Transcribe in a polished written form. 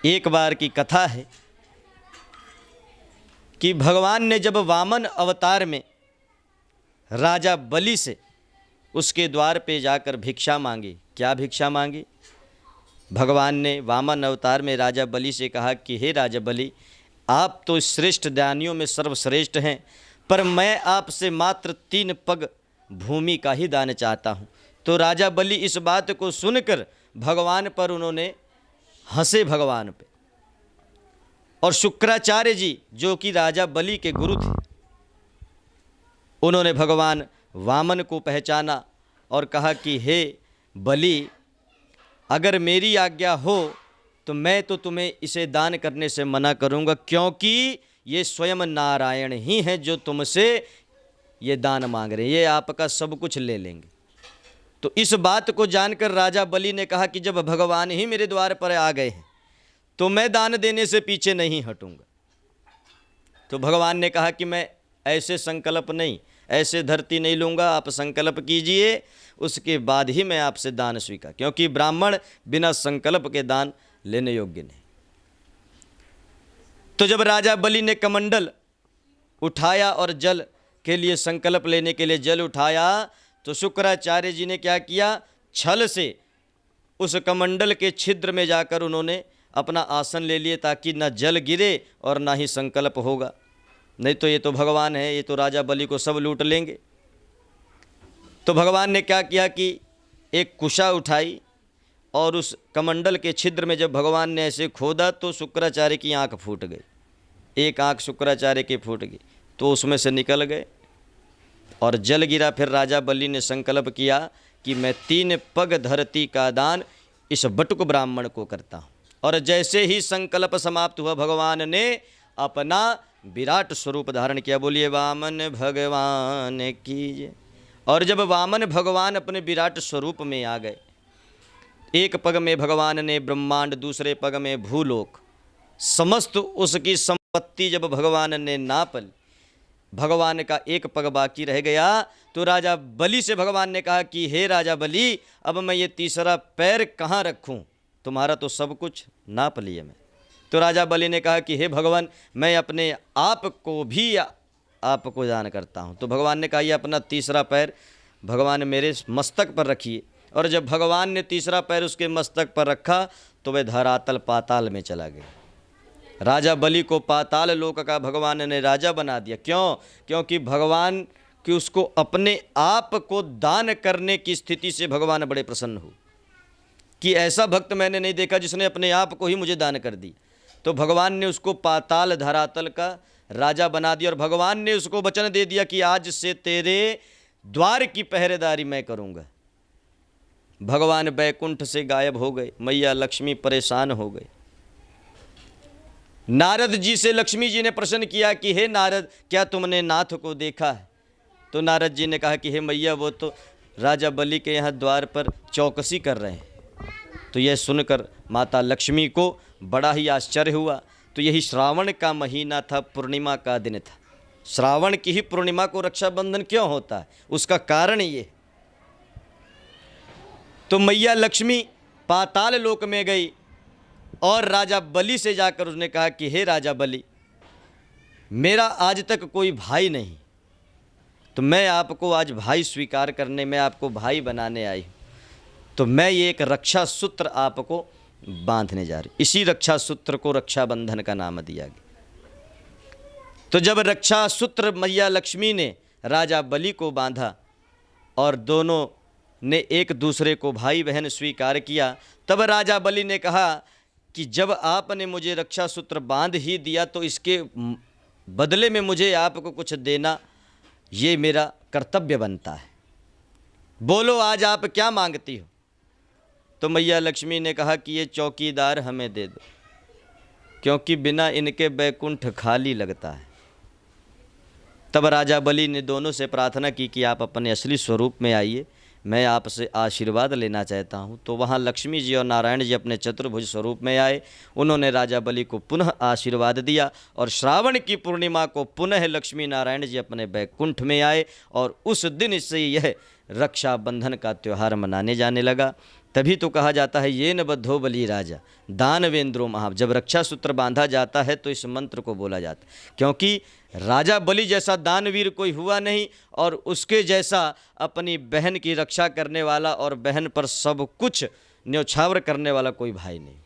एक बार की कथा है कि भगवान ने जब वामन अवतार में राजा बलि से उसके द्वार पे जाकर भिक्षा मांगी। क्या भिक्षा मांगी? भगवान ने वामन अवतार में राजा बलि से कहा कि हे राजा बलि, आप तो श्रेष्ठ दानियों में सर्वश्रेष्ठ हैं, पर मैं आपसे मात्र 3 पग भूमि का ही दान चाहता हूँ। तो राजा बलि इस बात को सुनकर भगवान पर उन्होंने हंसे भगवान पे। और शुक्राचार्य जी जो कि राजा बलि के गुरु थे, उन्होंने भगवान वामन को पहचाना और कहा कि हे बलि, अगर मेरी आज्ञा हो तो मैं तो तुम्हें इसे दान करने से मना करूंगा, क्योंकि ये स्वयं नारायण ही हैं जो तुमसे ये दान मांग रहे हैं, ये आपका सब कुछ ले लेंगे। तो इस बात को जानकर राजा बलि ने कहा कि जब भगवान ही मेरे द्वार पर आ गए हैं तो मैं दान देने से पीछे नहीं हटूंगा। तो भगवान ने कहा कि मैं ऐसे संकल्प नहीं, ऐसे धरती नहीं लूँगा, आप संकल्प कीजिए, उसके बाद ही मैं आपसे दान स्वीकार, क्योंकि ब्राह्मण बिना संकल्प के दान लेने योग्य नहीं। तो जब राजा बलि ने कमंडल उठाया और जल के लिए संकल्प लेने के लिए जल उठाया, तो शुक्राचार्य जी ने क्या किया, छल से उस कमंडल के छिद्र में जाकर उन्होंने अपना आसन ले लिए, ताकि न जल गिरे और ना ही संकल्प होगा, नहीं तो ये तो भगवान है, ये तो राजा बलि को सब लूट लेंगे। तो भगवान ने क्या किया कि एक कुशा उठाई और उस कमंडल के छिद्र में जब भगवान ने ऐसे खोदा तो शुक्राचार्य की आंख फूट गई। एक आंख शुक्राचार्य की फूट गई तो उसमें से निकल गए और जल गिरा। फिर राजा बलि ने संकल्प किया कि मैं 3 पग धरती का दान इस बटुक ब्राह्मण को करता हूँ। और जैसे ही संकल्प समाप्त हुआ, भगवान ने अपना विराट स्वरूप धारण किया। बोलिए वामन भगवान की जय। और जब वामन भगवान अपने विराट स्वरूप में आ गए, एक पग में भगवान ने ब्रह्मांड, दूसरे पग में भूलोक, समस्त उसकी संपत्ति जब भगवान ने नाप ली, भगवान का एक पग बाकी रह गया। तो राजा बलि से भगवान ने कहा कि हे राजा बलि, अब मैं ये तीसरा पैर कहाँ रखूं, तुम्हारा तो सब कुछ नाप लिए मैं। तो राजा बलि ने कहा कि हे भगवान, मैं अपने आप को भी आपको दान करता हूँ। तो भगवान ने कहा ये अपना तीसरा पैर भगवान मेरे मस्तक पर रखिए। और जब भगवान ने तीसरा पैर उसके मस्तक पर रखा तो वह धरातल पाताल में चला गया। राजा बलि को पाताल लोक का भगवान ने राजा बना दिया। क्यों? क्योंकि भगवान की उसको अपने आप को दान करने की स्थिति से भगवान बड़े प्रसन्न हो कि ऐसा भक्त मैंने नहीं देखा जिसने अपने आप को ही मुझे दान कर दी। तो भगवान ने उसको पाताल धरातल का राजा बना दिया और भगवान ने उसको वचन दे दिया कि आज से तेरे द्वार की पहरेदारी मैं करूँगा। भगवान बैकुंठ से गायब हो गए, मैया लक्ष्मी परेशान हो गई। नारद जी से लक्ष्मी जी ने प्रश्न किया कि हे नारद, क्या तुमने नाथ को देखा है? तो नारद जी ने कहा कि हे मैया, वो तो राजा बलि के यहाँ द्वार पर चौकसी कर रहे हैं। तो यह सुनकर माता लक्ष्मी को बड़ा ही आश्चर्य हुआ। तो यही श्रावण का महीना था, पूर्णिमा का दिन था। श्रावण की ही पूर्णिमा को रक्षाबंधन क्यों होता है, उसका कारण ये। तो मैया लक्ष्मी पाताल लोक में गई और राजा बलि से जाकर उसने कहा कि हे राजा बलि, मेरा आज तक कोई भाई नहीं, तो मैं आपको आज भाई स्वीकार करने, मैं आपको भाई बनाने आई हूँ। तो मैं ये एक रक्षा सूत्र आपको बांधने जा रही। इसी रक्षा सूत्र को रक्षाबंधन का नाम दिया गया। तो जब रक्षा सूत्र मैया लक्ष्मी ने राजा बलि को बांधा और दोनों ने एक दूसरे को भाई बहन स्वीकार किया, तब राजा बलि ने कहा कि जब आपने मुझे रक्षा सूत्र बांध ही दिया तो इसके बदले में मुझे आपको कुछ देना ये मेरा कर्तव्य बनता है। बोलो आज आप क्या मांगती हो? तो मैया लक्ष्मी ने कहा कि ये चौकीदार हमें दे दो, क्योंकि बिना इनके बैकुंठ खाली लगता है। तब राजा बलि ने दोनों से प्रार्थना की कि आप अपने असली स्वरूप में आइए, मैं आपसे आशीर्वाद लेना चाहता हूँ। तो वहाँ लक्ष्मी जी और नारायण जी अपने चतुर्भुज स्वरूप में आए। उन्होंने राजा बलि को पुनः आशीर्वाद दिया और श्रावण की पूर्णिमा को पुनः लक्ष्मी नारायण जी अपने बैकुंठ में आए और उस दिन से यह रक्षाबंधन का त्यौहार मनाने जाने लगा। तभी तो कहा जाता है ये न बद्धो बलि राजा दानवेंद्रो महा। जब रक्षा सूत्र बांधा जाता है तो इस मंत्र को बोला जाता है, क्योंकि राजा बलि जैसा दानवीर कोई हुआ नहीं और उसके जैसा अपनी बहन की रक्षा करने वाला और बहन पर सब कुछ न्यौछावर करने वाला कोई भाई नहीं।